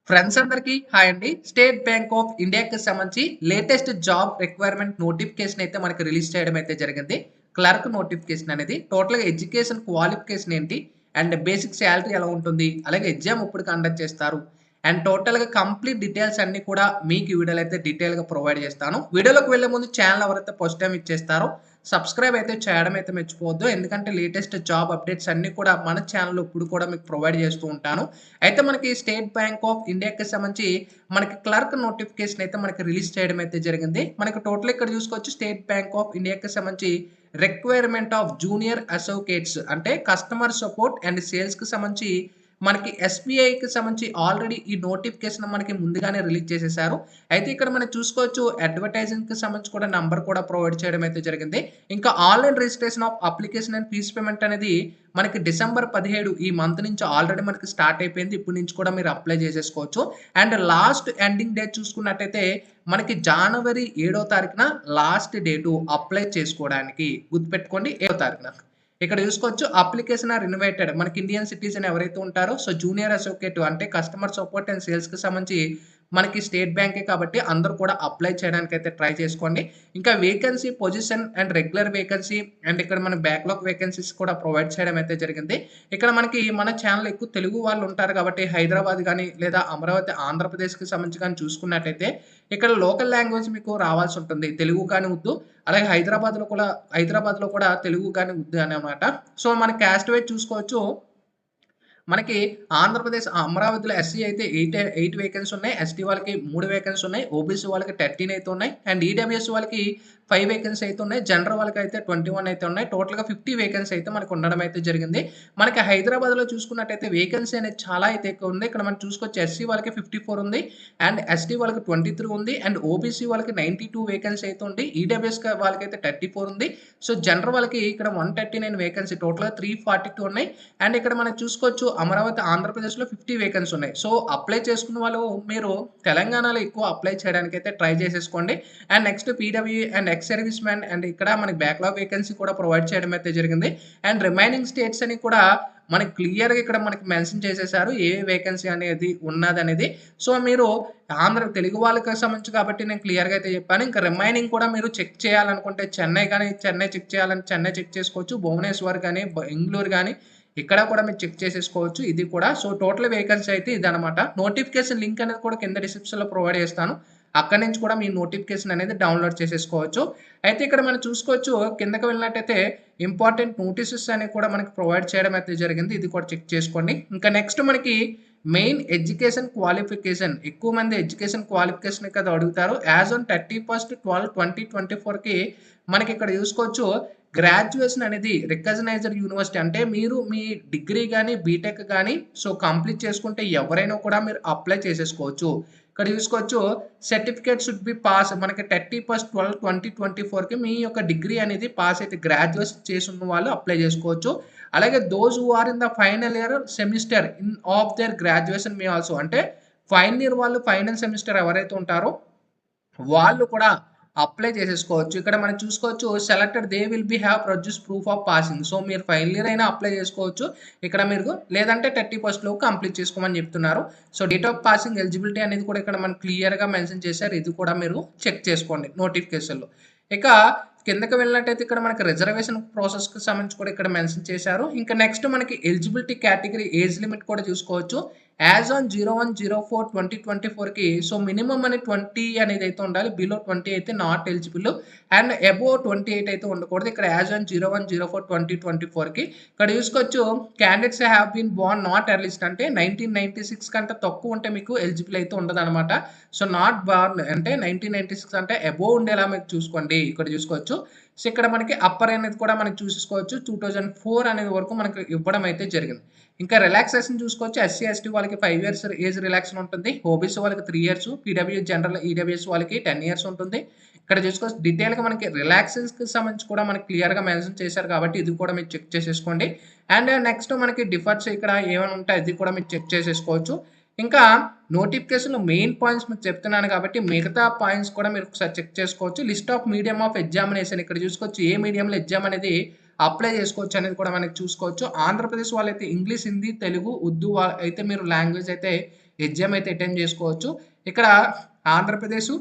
Friends అందరికీ hi అండి. State bank of ఇండియాకి సంబంధించి లేటెస్ట్ జాబ్ రిక్వైర్మెంట్ నోటిఫికేషన్ అయితే మనకి రిలీజ్ చేయడం అయితే జరిగింది. క్లర్క్ నోటిఫికేషన్ అనేది టోటల్‌గా ఎడ్యుకేషన్ క్వాలిఫికేషన్ ఏంటి? అండ్ బేసిక్ సాలరీ ఎలా ఉంటుంది? అలాగే ఎగ్జామ్ ఎప్పుడు కండక్ట్ చేస్తారు? అండ్ టోటల్‌గా కంప్లీట్ డీటెయిల్స్ అన్నీ కూడా మీకు ఈ వీడియోలో అయితే డీటెయిల్‌గా ప్రొవైడ్ చేస్తాను. వీడియోలోకి వెళ్ళే ముందు ఛానల్ ఎవరైతే ఫస్ట్ టైమ్ ఇచ్చేస్తారో సబ్స్క్రైబ్ అయితే చేయడం అయితే మర్చిపోవద్దు. ఎందుకంటే లేటెస్ట్ జాబ్ అప్డేట్స్ అన్నీ కూడా మన ఛానల్‌లో ఇప్పుడు కూడా మీకు ప్రొవైడ్ చేస్తూ ఉంటాను. అయితే మనకి స్టేట్ బ్యాంక్ ఆఫ్ ఇండియాకి సంబంధించి మనకి క్లర్క్ నోటిఫికేషన్ అయితే మనకి రిలీజ్ చేయడం అయితే జరిగింది. మనకి టోటల్ ఇక్కడ చూసుకోవచ్చు స్టేట్ బ్యాంక్ ఆఫ్ ఇండియాకి సంబంధించి రిక్వైర్మెంట్ ఆఫ్ జూనియర్ అసోసియేట్స్ అంటే కస్టమర్ సపోర్ట్ అండ్ సేల్స్‌కి సంబంధించి మనకి ఎస్‌బీఐకి సంబంధించి ఆల్రెడీ ఈ నోటిఫికేషన్ మనకి ముందుగానే రిలీజ్ చేసేసారు. అయితే ఇక్కడ మనం చూసుకోవచ్చు అడ్వర్టైజింగ్‌కి సంబంధించి కూడా నంబర్ కూడా ప్రొవైడ్ చేయడం అయితే జరిగింది. ఇంకా online registration of application and fees payment అనేది మనకి డిసెంబర్ 17 ఈ మంత్ నుంచి ఆల్రెడీ మనకి స్టార్ట్ అయిపోయింది. ఇప్పటి నుంచి కూడా మీరు అప్లై చేసేసుకోవచ్చు. అండ్ లాస్ట్ ఎండింగ్ డేట్ చూసుకున్నట్టయితే మనకి జనవరి 7వ తారీఖున లాస్ట్ డేటు అప్లై చేసుకోవడానికి. గుర్తుపెట్టుకోండి 7వ తారీఖున. ఇక్కడ చూసుకోవచ్చు అప్లికేషన్ ఆర్ ఇన్వైటెడ్ మనకి ఇండియన్ సిటిజన్ ఎవరైతే ఉంటారో సో జూనియర్ అసోసియేట్ అంటే కస్టమర్ సపోర్ట్ అండ్ సేల్స్‌కి సంబంధించి మనకి స్టేట్ బ్యాంకే కాబట్టి అందరూ కూడా అప్లై చేయడానికి అయితే ట్రై చేసుకోండి. ఇంకా vacancy position and regular vacancy and ఇక్కడ మన బ్యాక్‌లాగ్ వేకెన్సీస్ కూడా ప్రొవైడ్ చేయడం అయితే జరిగింది. ఇక్కడ మనకి మన ఛానెల్ ఎక్కువ తెలుగు వాళ్ళు ఉంటారు కాబట్టి హైదరాబాద్ గాని లేదా అమరావతి ఆంధ్రప్రదేశ్‌కి సంబంధించి గాని చూసుకున్నట్టయితే ఇక్కడ లోకల్ లాంగ్వేజ్ మీకు రావాల్సి ఉంటుంది. తెలుగు గాని, ఉర్దూ అలాగే హైదరాబాద్‌లో కూడా తెలుగు గాని, ఉర్దూ అనమాట. సో మన క్యాస్ట్ వైస్ చూసుకోవచ్చు మనకి ఆంధ్రప్రదేశ్ అమరావతిలో ఎస్సీ అయితే 8 వేకెన్సీ ఉన్నాయి. ఎస్టీ వాళ్ళకి 3 వేకెన్సీ ఉన్నాయి. ఓబీసీ వాళ్ళకి 13 అయితే ఉన్నాయి. అండ్ ఈడబ్ల్యూఎస్ వాళ్ళకి 5 వేకెన్సీ అయితే ఉన్నాయి. జనరల్ వాళ్ళకి అయితే 21 అయితే ఉన్నాయి. టోటల్‌గా 50 వేకెన్సీ అయితే మనకు ఉండడం అయితే జరిగింది. మనకి హైదరాబాద్‌లో చూసుకున్నట్టయితే వేకెన్సీ అనేది చాలా అయితే ఎక్కువ ఉంది. ఇక్కడ మనం చూసుకోవచ్చు ఎస్సీ వాళ్ళకి 54 ఉంది. అండ్ ఎస్టీ వాళ్ళకి 23 ఉంది. అండ్ ఓబీసీ వాళ్ళకి 92 వేకెన్సీ అయితే ఉంది. ఈడబ్ల్యూఎస్ వాళ్ళకైతే 34 ఉంది. సో జనరల్ వాళ్ళకి ఇక్కడ 139 వేకెన్సీ టోటల్‌గా 342 ఉన్నాయి. అండ్ ఇక్కడ మనం చూసుకోవచ్చు అమరావతి ఆంధ్రప్రదేశ్‌లో 50 వేకెన్సీ ఉన్నాయి. సో అప్లై చేసుకున్న వాళ్ళు మీరు తెలంగాణలో ఎక్కువ అప్లై చేయడానికి అయితే ట్రై చేసేసుకోండి. And next PWD and ex service man and ఇక్కడ మనకి బ్యాక్‌లాగ్ వేకెన్సీ కూడా ప్రొవైడ్ చేయడం అయితే జరిగింది. అండ్ రిమైనింగ్ స్టేట్స్ అని కూడా మనకి క్లియర్‌గా ఇక్కడ మనకి మెన్షన్ చేసేసారు. ఏ వేకెన్సీ అనేది ఉన్నదనేది. సో మీరు తెలుగు వాళ్ళకి సంబంధించి కాబట్టి నేను క్లియర్‌గా అయితే చెప్పాను. ఇంకా రిమైనింగ్ కూడా మీరు చెక్ చేయాలనుకుంటే చెన్నై చెక్ చేయాలని చెన్నై చెక్ చేసుకోవచ్చు. భువనేశ్వర్ గాని, బెంగుళూరు గాని ఇక్కడ కూడా మీరు చెక్ చేసేసుకోవచ్చు. ఇది కూడా. సో టోటల్ వేకెన్సీ అయితే ఇదనమాట. నోటిఫికేషన్ లింక్ అనేది కూడా కింద డిస్క్రిప్షన్‌లో ప్రొవైడ్ చేస్తాను. అక్కడి నుంచి కూడా మీ నోటిఫికేషన్ అనేది డౌన్‌లోడ్ చేసేసుకోవచ్చు. అయితే ఇక్కడ మనం చూసుకోవచ్చు కిందకి వెళ్ళినట్టయితే ఇంపార్టెంట్ నోటీసెస్ అనేవి కూడా మనకి ప్రొవైడ్ చేయడం అయితే జరిగింది. ఇది కూడా చెక్ చేసుకోండి. ఇంకా నెక్స్ట్ మనకి మెయిన్ ఎడ్యుకేషన్ క్వాలిఫికేషన్ ఎక్కువ మంది ఎడ్యుకేషన్ క్వాలిఫికేషన్ కదా అడుగుతారు. యాజ్ ఆన్ 31/12/2024కి మనకి ఇక్కడ చూసుకోవచ్చు గ్రాడ్యుయేషన్ అనేది రికగ్నైజ్డ్ యూనివర్సిటీ అంటే మీరు మీ డిగ్రీ గాని, బీటెక్ గాని సో కంప్లీట్ చేసుకుంటే ఎవరైనా కూడా మీరు అప్లై చేసేసుకోవచ్చు. ఇక్కడ చూసుకోవచ్చు సర్టిఫికేట్ షుడ్ బి పాస్ మనకి 31/12/2024కి మీ యొక్క డిగ్రీ అనేది పాస్ అయితే గ్రాడ్యుయేషన్ చేసి ఉన్న వాళ్ళు అప్లై చేసుకోవచ్చు. అలాగే those who are in the final year semester in of their graduation may also అంటే ఫైనల్ ఇయర్ వాళ్ళు ఫైనల్ సెమిస్టర్ ఎవరైతే ఉంటారో వాళ్ళు కూడా అప్లై చేసేసుకోవచ్చు. ఇక్కడ మనం చూసుకోవచ్చు selected they will be have produce proof of passing. So మీరు ఫైనల్ ఇయర్ అయినా అప్లై చేసుకోవచ్చు. ఇక్కడ మీరు లేదంటే 30 లోపు కంప్లీట్ చేసుకోమని చెప్తున్నారు. So date of passing eligibility అనేది కూడా ఇక్కడ మనకు క్లియర్‌గా మెన్షన్ చేశారు. ఇది కూడా మీరు చెక్ చేసుకోండి నోటిఫికేషన్‌లో. ఇక కిందకి వెళ్ళినట్టయితే ఇక్కడ మనకి రిజర్వేషన్ ప్రాసెస్‌కి సంబంధించి కూడా ఇక్కడ మెన్షన్ చేశారు. ఇంకా నెక్స్ట్ మనకి ఎలిజిబిలిటీ కేటగిరీ ఏజ్ లిమిట్ కూడా చూసుకోవచ్చు. యాజ్ ఆన్ 01/04/2024కి సో మినిమమ్ అని 20 అనేది అయితే ఉండాలి. బిలో 20 అయితే నాట్ ఎలిజిబుల్. అండ్ అబోవ్ 28 అయితే ఉండకూడదు. ఇక్కడ యాజ్ ఆన్ 01/04/2024కి ఇక్కడ చూసుకోవచ్చు candidates have been born not earliest అంటే 1996 కంటే తక్కువ ఉంటే మీకు ఎలిజిబుల్ అయితే ఉండదనమాట. సో నాట్ బార్న్ అంటే 1996 అంటే అబోవ్ ఉండేలా మీరు చూసుకోండి. ఇక్కడ చూసుకోవచ్చు. సో ఇక్కడ మనకి అప్పర్ అనేది కూడా మనం చూసుకోవచ్చు. 2004 అనేది వరకు మనకి ఇవ్వడం అయితే జరిగింది. ఇంకా రిలాక్సేషన్ చూసుకోవచ్చు. ఎస్సీ, ఎస్టీ వాళ్ళకి 5 ఇయర్స్ ఏజ్ రిలాక్సేషన్ ఉంటుంది. ఓబీసీ వాళ్ళకి 3 ఇయర్స్, పీడబ్ల్యూ జనరల్ ఈడబ్ల్యూఎస్ వాళ్ళకి 10 ఇయర్స్ ఉంటుంది. ఇక్కడ చూసుకోవచ్చు డీటెయిల్‌గా మనకి రిలాక్సేషన్‌కి సంబంధించి కూడా మనకి క్లియర్‌గా మెన్షన్ చేశారు కాబట్టి ఇది కూడా మీరు చెక్ చేసేసుకోండి. అండ్ నెక్స్ట్ మనకి డిఫర్స్ ఇక్కడ ఏమైనా ఉంటే అది కూడా మీరు చెక్ చేసేసుకోవచ్చు. ఇంకా నోటిఫికేషన్‌లో మెయిన్ పాయింట్స్ మీకు చెప్తున్నాను కాబట్టి మిగతా పాయింట్స్ కూడా మీరు ఒకసారి చెక్ చేసుకోవచ్చు. List of medium of examination ఇక్కడ చూసుకోవచ్చు. ఏ మీడియంలో ఎగ్జామ్ అనేది అప్లై చేసుకోవచ్చు అనేది కూడా మనకి చూసుకోవచ్చు. ఆంధ్రప్రదేశ్ వాళ్ళైతే ఇంగ్లీష్, హిందీ, తెలుగు, ఉర్దూ అయితే మీరు లాంగ్వేజ్ అయితే ఎగ్జామ్ అయితే అటెండ్ చేసుకోవచ్చు. ఇక్కడ ఆంధ్రప్రదేశ్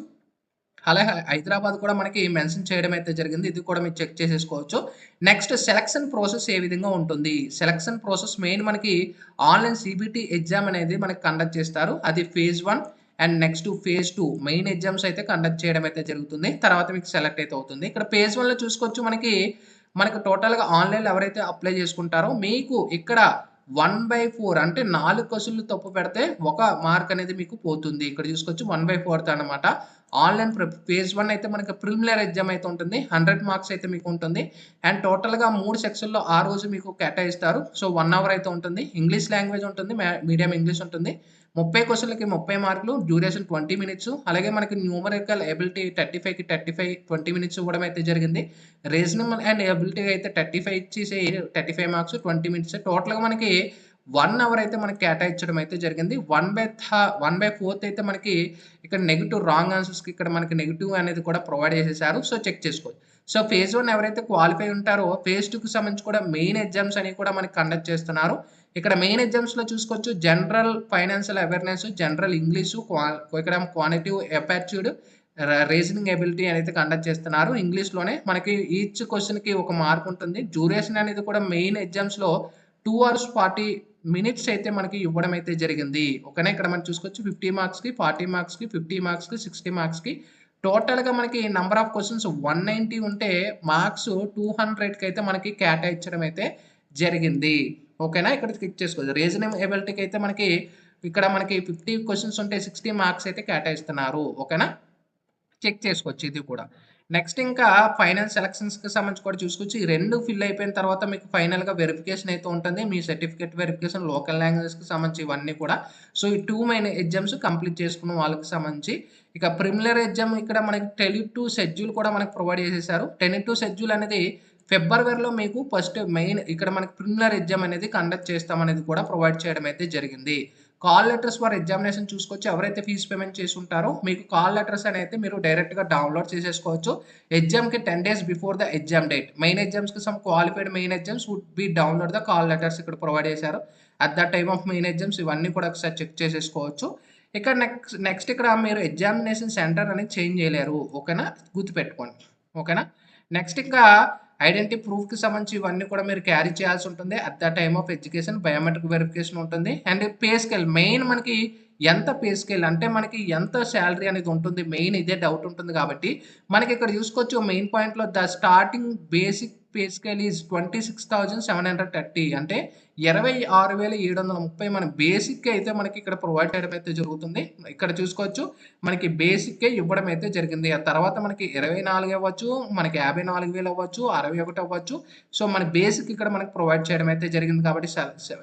అలాగే హైదరాబాద్ కూడా మనకి మెన్షన్ చేయడం అయితే జరిగింది. ఇది కూడా మీరు చెక్ చేసేసుకోవచ్చు. నెక్స్ట్ సెలక్షన్ ప్రాసెస్ ఏ విధంగా ఉంటుంది? సెలక్షన్ ప్రాసెస్ మెయిన్ మనకి ఆన్‌లైన్ సీబీటీ ఎగ్జామ్ అనేది మనకి కండక్ట్ చేస్తారు. అది phase 1 and next phase 2 main exams అయితే కండక్ట్ చేయడం అయితే జరుగుతుంది. తర్వాత మీకు సెలెక్ట్ అయితే అవుతుంది. ఇక్కడ ఫేజ్ 1లో చూసుకోవచ్చు మనకి టోటల్‌గా ఆన్‌లైన్‌లో ఎవరైతే అప్లై చేసుకుంటారో మీకు ఇక్కడ 1/4 అంటే 4 క్వెషన్‌లు తప్పు పెడితే ఒక మార్క్ అనేది మీకు పోతుంది. ఇక్కడ చూసుకోవచ్చు 1/4 అన్నమాట. ఆన్‌లైన్ ఫేజ్ 1 అయితే మనకి ప్రిలిమినరీ ఎగ్జామ్ అయితే ఉంటుంది. 100 మార్క్స్ అయితే మీకు ఉంటుంది. అండ్ టోటల్‌గా 3 సెక్షన్‌లో ఆ రోజు మీకు కేటాయిస్తారు. సో, 1 అవర్ అయితే ఉంటుంది. ఇంగ్లీష్ లాంగ్వేజ్ ఉంటుంది. మీడియం ఇంగ్లీష్ ఉంటుంది. 30 క్వెషన్‌లకి 30 మార్కులు. Duration 20 minutes. అలాగే మనకి న్యూమరికల్ ఎబిలిటీ 35కి 35 20 మినిట్స్ ఇవ్వడం అయితే జరిగింది. రీజనబుల్ అండ్ ఎబిలిటీ అయితే 35 ఇచ్చేసి 35 మార్క్స్ 20 మినిట్స్. టోటల్‌గా మనకి 1 అవర్ అయితే మనకి కేటాయించడం అయితే జరిగింది. 1/4 అయితే మనకి ఇక్కడ నెగెటివ్ రాంగ్ ఆన్సర్స్‌కి ఇక్కడ మనకి నెగెటివ్ అనేది కూడా ప్రొవైడ్ చేసేసారు. సో, చెక్ చేసుకోవచ్చు. సో, ఫేజ్ 1 ఎవరైతే క్వాలిఫై ఉంటారో ఫేజ్ 2కి సంబంధించి కూడా మెయిన్ ఎగ్జామ్స్ అనేవి కూడా మనకి కండక్ట్ చేస్తున్నారు. ఇక్కడ మెయిన్ ఎగ్జామ్స్‌లో చూసుకోవచ్చు general financial awareness, general English, ఇక్కడ క్వాంటిటివ్ అపార్ట్యూడ్, రీజనింగ్ ఎబిలిటీ అనేది కండక్ట్ చేస్తున్నారు. ఇంగ్లీష్‌లోనే మనకి ఈచ్ క్వెషన్‌కి ఒక మార్క్ ఉంటుంది. డ్యూరేషన్ అనేది కూడా మెయిన్ ఎగ్జామ్స్‌లో 2 అవర్స్ 40 మినిట్స్ అయితే మనకి ఇవ్వడం అయితే జరిగింది. ఓకేనా. ఇక్కడ మనం చూసుకోవచ్చు 50 మార్క్స్‌కి, 40 మార్క్స్‌కి, 50 మార్క్స్‌కి, 60 మార్క్స్‌కి టోటల్‌గా మనకి నంబర్ ఆఫ్ క్వెషన్స్ 190 ఉంటే మార్క్స్ 200కి అయితే మనకి కేటాయించడం అయితే జరిగింది. ఓకేనా. ఇక్కడ క్లిక్ చేసుకోవచ్చు. రీజనింగ్ ఎబిలిటీకి అయితే ఇక్కడ మనకి 50 క్వెషన్స్ ఉంటే 60 మార్క్స్ అయితే కేటాయిస్తున్నారు. ఓకేనా. చెక్ చేసుకోవచ్చు ఇది కూడా. నెక్స్ట్ ఇంకా ఫైనల్ సెలక్షన్స్‌కి సంబంధించి కూడా చూసుకోవచ్చు. ఈ 2 ఫిల్ అయిపోయిన తర్వాత మీకు ఫైనల్‌గా వెరిఫికేషన్ అయితే ఉంటుంది. మీ సర్టిఫికేట్ వెరిఫికేషన్, లోకల్ లాంగ్వేజెస్‌కి సంబంధించి ఇవన్నీ కూడా. సో, ఈ 2 మెయిన్ ఎగ్జామ్స్ కంప్లీట్ చేసుకున్న వాళ్ళకి సంబంధించి ఇక ప్రిలిమినరీ ఎగ్జామ్ ఇక్కడ మనకి టెలివ్-2 షెడ్యూల్ కూడా మనకు ప్రొవైడ్ చేసేసారు. టెలివ్-2 షెడ్యూల్ అనేది ఫిబ్రవరిలో మీకు ఫస్ట్ మెయిన్ ఇక్కడ మనకి ప్రిలిమినరీ ఎగ్జామ్ అనేది కండక్ట్ చేస్తామనేది కూడా ప్రొవైడ్ చేయడం అయితే జరిగింది. కాల్ లెటర్స్ ఫర్ ఎగ్జామినేషన్ చూసుకోవచ్చు. ఎవరైతే ఫీజ్ పేమెంట్ చేసి ఉంటారో మీకు కాల్ లెటర్స్ అనేది మీరు డైరెక్ట్‌గా డౌన్‌లోడ్ చేసేసుకోవచ్చు. ఎగ్జామ్‌కి 10 days before the exam date. Main ఎగ్జామ్స్‌కి some qualified main exams would be download the call letters ఇక్కడ ప్రొవైడ్ చేశారు. At the time of main exams ఇవన్నీ కూడా ఒకసారి చెక్ చేసేసుకోవచ్చు. ఇక్కడ నెక్స్ట్ ఇక్కడ మీరు ఎగ్జామినేషన్ సెంటర్ అనేది చేంజ్ చేయలేరు. ఓకేనా. గుర్తుపెట్టుకోండి. ఓకేనా. నెక్స్ట్ ఇంకా ఐడెంటిటీ ప్రూఫ్‌కి సంబంధించి ఇవన్నీ కూడా మీరు క్యారీ చేయాల్సి ఉంటుంది. At the time of education biometric verification ఉంటుంది. అండ్ పే స్కేల్ మెయిన్ మనకి ఎంత పే స్కేల్ అంటే మనకి ఎంత సాలరీ అనేది ఉంటుంది. మెయిన్ ఇదే డౌట్ ఉంటుంది కాబట్టి మనకి ఇక్కడ చూసుకోవచ్చు మెయిన్ పాయింట్‌లో the starting basic pay scale is 26,730 అంటే 26,730 మన బేసిక్ అయితే మనకి ఇక్కడ ప్రొవైడ్ చేయడం అయితే జరుగుతుంది. ఇక్కడ చూసుకోవచ్చు మనకి బేసిక్కే ఇవ్వడం అయితే జరిగింది. ఆ తర్వాత మనకి 24 అవ్వచ్చు, మనకి 54,000 అవ్వచ్చు, 61 అవ్వచ్చు. సో, మన బేసిక్ ఇక్కడ మనకి ప్రొవైడ్ చేయడం అయితే జరిగింది కాబట్టి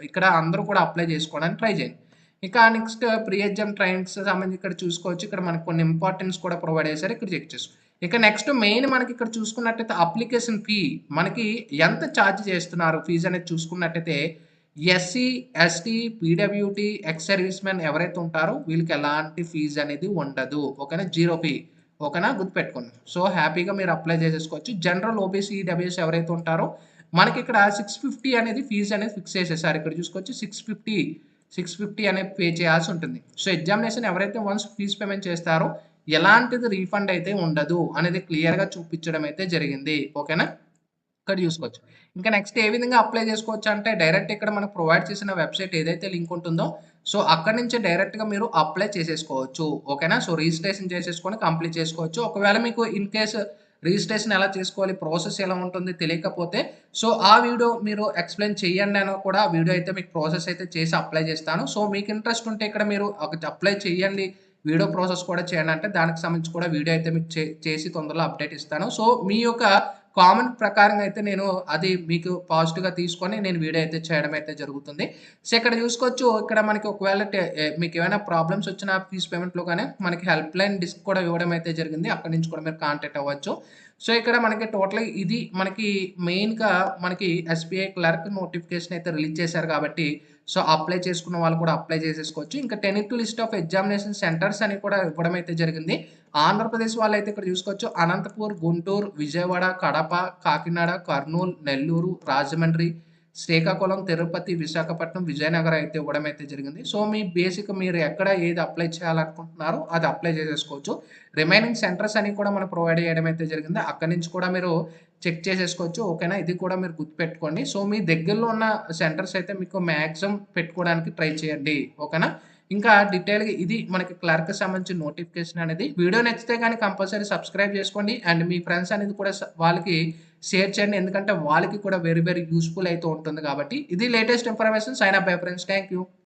ఇక్కడ అందరూ కూడా అప్లై చేసుకోవడానికి ట్రై చేయండి. ఇక నెక్స్ట్ ప్రీ ఎగ్జామ్ ట్రైనింగ్స్ సంబంధించి ఇక్కడ చూసుకోవచ్చు. ఇక్కడ మనకు కొన్ని ఇంపార్టెన్స్ కూడా ప్రొవైడ్ చేశారు. ఇక్కడ చెక్ చేసుకో. ఇక నెక్స్ట్ మెయిన్ మనకి ఇక్కడ చూసుకున్నట్టయితే అప్లికేషన్ ఫీ మనకి ఎంత ఛార్జ్ చేస్తున్నారు ఫీజ్ అనేది చూసుకున్నట్టయితే SC, ST, PWT, ex service men ఎవరైతే ఉంటారో వీళ్ళకి ఎలాంటి ఫీజ్ అనేది ఉండదు. ఓకేనా. 0 ఫీ. ఓకేనా. గుర్తుపెట్టుకోండి. సో, హ్యాపీగా మీరు అప్లై చేసేసుకోవచ్చు. జనరల్ ఓబీసీ, ఈడబ్ల్యూఎస్ ఎవరైతే ఉంటారో మనకి ఇక్కడ 650 అనేది ఫీజ్ అనేది ఫిక్స్ చేసేసారు. ఇక్కడ చూసుకోవచ్చు 650 అనేది పే చేయాల్సి ఉంటుంది. సో, ఎగ్జామినేషన్ ఎవరైతే వన్స్ ఫీజ్ పేమెంట్ చేస్తారో ఎలాంటిది రీఫండ్ అయితే ఉండదు అనేది క్లియర్‌గా చూపించడం అయితే జరిగింది. ఓకేనా. ఇక్కడ చూసుకోవచ్చు. ఇంకా నెక్స్ట్ ఏ విధంగా అప్లై చేసుకోవచ్చు అంటే డైరెక్ట్ ఇక్కడ మనకు ప్రొవైడ్ చేసిన వెబ్‌సైట్ ఏదైతే లింక్ ఉంటుందో సో, అక్కడి నుంచి డైరెక్ట్‌గా మీరు అప్లై చేసేసుకోవచ్చు. ఓకేనా. సో, రిజిస్ట్రేషన్ చేసేసుకొని కంప్లీట్ చేసుకోవచ్చు. ఒకవేళ మీకు ఇన్ కేస్ రిజిస్ట్రేషన్ ఎలా చేసుకోవాలి, ప్రాసెస్ ఎలా ఉంటుంది తెలియకపోతే సో, ఆ వీడియో మీరు ఎక్స్‌ప్లెయిన్ చేయండి అని కూడా ఆ వీడియో అయితే మీకు ప్రాసెస్ అయితే చేసి అప్లై చేస్తాను. సో, మీకు ఇంట్రెస్ట్ ఉంటే ఇక్కడ మీరు అప్లై చేయండి. వీడియో ప్రాసెస్ కూడా చేయండి అంటే దానికి సంబంధించి కూడా వీడియో అయితే మీకు చేసి తొందరలో అప్డేట్ ఇస్తాను. సో, మీ యొక్క కామెంట్ ప్రకారంగా అయితే నేను అది మీకు పాజిటివ్‌గా తీసుకొని నేను వీడియో అయితే చేయడం అయితే జరుగుతుంది. సో, ఇక్కడ చూసుకోవచ్చు ఇక్కడ మనకి ఒకవేళ మీకు ఏమైనా ప్రాబ్లమ్స్ వచ్చినా ఫీజ్ పేమెంట్‌లో గాని మనకి హెల్ప్ లైన్ డిస్క్ కూడా ఇవ్వడం అయితే జరిగింది. అక్కడి నుంచి కూడా మీరు కాంటాక్ట్ అవ్వచ్చు. సో, ఇక్కడ మనకి టోటల్‌గా ఇది మనకి మెయిన్‌గా మనకి ఎస్‌బీఐ క్లర్క్ నోటిఫికేషన్ అయితే రిలీజ్ చేశారు కాబట్టి సో, అప్లై చేసుకున్న వాళ్ళు కూడా అప్లై చేసేసుకోవచ్చు. ఇంకా టెన్నిటివ్ లిస్ట్ ఆఫ్ ఎగ్జామినేషన్ సెంటర్స్ అని కూడా ఇవ్వడం అయితే జరిగింది. ఆంధ్రప్రదేశ్ వాళ్ళైతే ఇక్కడ చూసుకోవచ్చు అనంతపూర్, గుంటూరు, విజయవాడ, కడప, కాకినాడ, కర్నూలు, నెల్లూరు, రాజమండ్రి, శ్రీకాకుళం, తిరుపతి, విశాఖపట్నం, విజయనగరం అయితే ఇవ్వడం అయితే జరిగింది. సో, మీ బేసిక్ మీరు ఎక్కడ ఏది అప్లై చేయాలనుకుంటున్నారో అది అప్లై చేసేసుకోవచ్చు. రిమైనింగ్ సెంటర్స్ అన్ని కూడా మనం ప్రొవైడ్ చేయడం అయితే జరిగింది. అక్కడి నుంచి కూడా మీరు చెక్ చేసేసుకోవచ్చు. ఓకేనా? ఇది కూడా మీరు గుర్తుపెట్టుకోండి. సో, మీ దగ్గరలో ఉన్న సెంటర్స్ అయితే మీకు మాక్సిమం పెట్టుకోవడానికి ట్రై చేయండి. ఓకేనా? ఇంకా డీటెయిల్‌గా ఇది మనకి క్లర్క్‌కి సంబంధించిన నోటిఫికేషన్ అనేది. వీడియో నచ్చితే గాని కంపల్సరీ సబ్స్క్రైబ్ చేసుకోండి. అండ్ మీ ఫ్రెండ్స్ అనేది కూడా వాళ్ళకి షేర్ చేయండి. ఎందుకంటే వాళ్ళకి కూడా వెరీ వెరీ యూజ్‌ఫుల్ అయితే ఉంటుంది కాబట్టి. ఇది latest information. Sign up bye friends. Thank you.